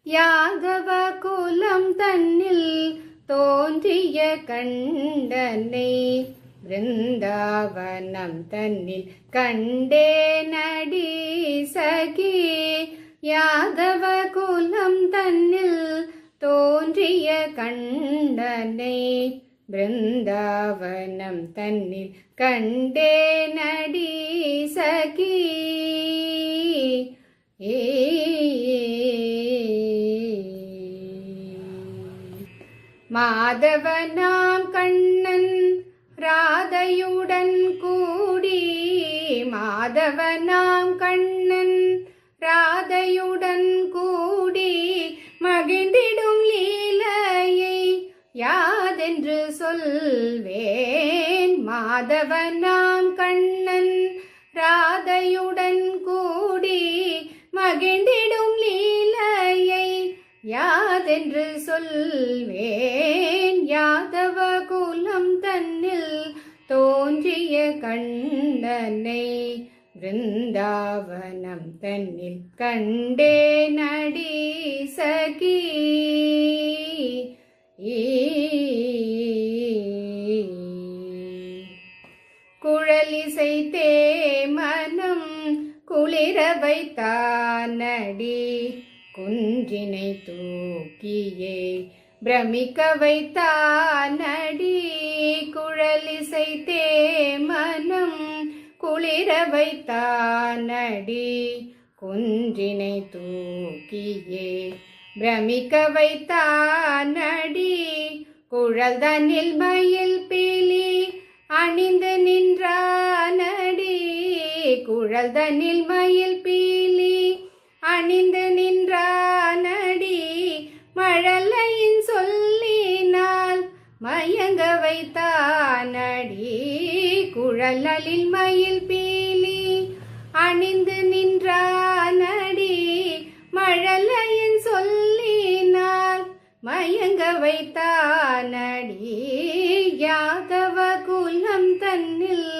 யாதவ குலம் தன்னில் தோன்றிய கண்டனை விருந்தாவனம் தன்னில் கண்டேனடி சகி. யாதவ குலம் தன்னில் தோன்றிய கண்டனை விருந்தாவனம் தன்னில் கண்டேனடி சகி. மாதவனாம் கண்ணன் ராதையுடன் கூடி, மாதவனாம் கண்ணன் ராதையுடன் கூடி மகிழ்ந்திடும் லீலையை யாதென்று சொல்வேன். மாதவனாம் கண்ணன் ராதையுடன் கூடி மகிழ்ந்திடும் லீலையை யாதென்று சொல்வேன். யாதவ குலம் தன்னில் தோன்றிய கண்டனை விருந்தாவனம் தன்னில் கண்டேனடி சகி. குழலிசைத்தே மனம் குளிர வைத்தானடி, குன்றினை தூக்கியே பிரமிக்க வைத்தானடி. குழலிசைத்தே மனம் குளிர வைத்தானடி, குன்றினை தூக்கியே பிரமிக்க வைத்தானடி. குழல்தனில் மயில் பீலி அணிந்து நின்றானடி, குழல்தனில் மயில் பீலி அணிந்து நின்றானடி. மழலையின் சொல்லினால் மயங்க வைத்தானடி, குழலில் மயில் பீலி அணிந்து நின்றானடி. மழலையின் சொல்லினால் மயங்க வைத்தானடி. யாதவ குலம் தன்னில்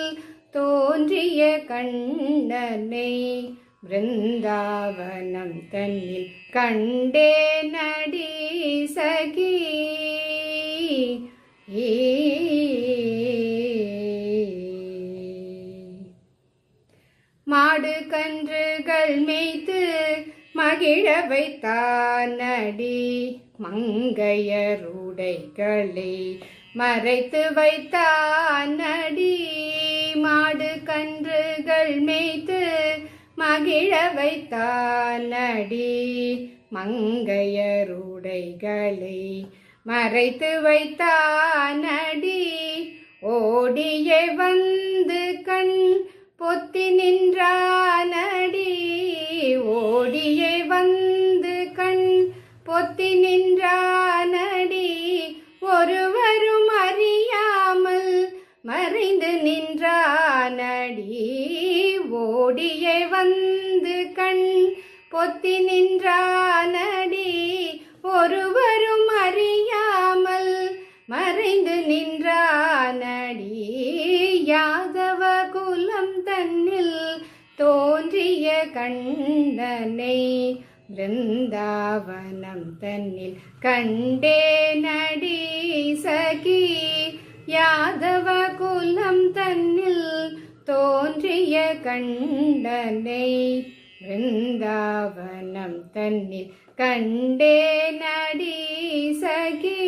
தோன்றிய கண்டனை விருந்தாவனம் தன்னில் கண்டேனடி சகி. மாடு கன்றுகள் மேய்த்து மகிழ வைத்தானடி, மங்கையருடைகளை மறைத்து வைத்தானடி. மாடு கன்றுகள் மேய்த்து மகிழ வைத்தானடி, மங்கையருடைகளை மறைத்து வைத்தானடி. ஓடியே வந்து கண் பொத்தி நின்றானடி, ஓடியே வந்து கண் பொத்தி நின்றானடி. ஒருவரும் அறியாமல் மறைந்து நின்றானடி, ஓடியே வந்து கண் பொத்தி நின்றானடி. ஒருவரும் அறியாமல் மறைந்து நின்றானடி. யாதவ குலம் தன்னில் தோன்றிய கண்டனை விருந்தாவனம் தன்னில் கண்டேனடி சகி. யாதவ குலம் தன்னில் தோன்றிய கண்டனை விருந்தாவனம் தன்னில் கண்டேனடி சகி.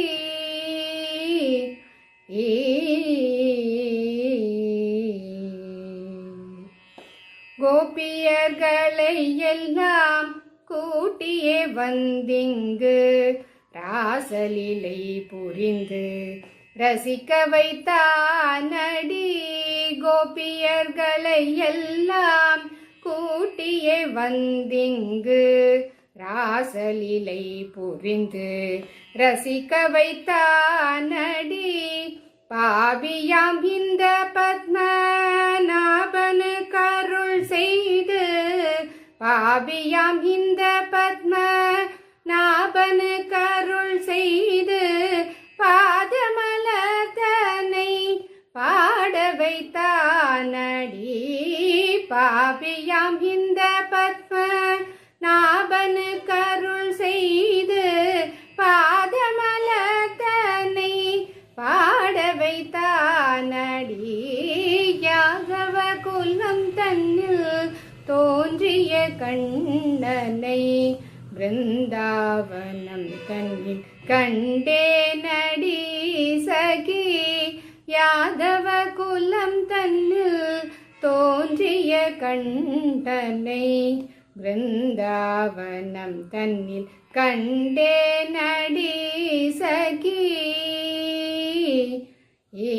கோபியர்களை எல்லாம் கூட்டியே வந்திங்கு ராசலீலை புரிந்து ரசிக்க வைத்தானடி. கோபியர்களை எல்லாம் கூட்டியே வந்திங்கு ராசலீலை புரிந்து ரசிக்க வைத்தானடி. பாவியாம் இந்த பத்மநாபனு கருள் செய்து, பாவியாம் இந்த பத்மநாபனு கருள் செய்து பாதமலர்தனை பாட வைத்தானடி. பாவியாம் இந்த பத்மநாபனு கருள் செய்து கண்ணனை பிருந்தாவனம் தன்னில் கண்டேனடி சகி யாதவ குலம் தன்னில் தோன்றிய கண்டனை பிருந்தாவனம் தன்னில் கண்டேனடி சகி ஏ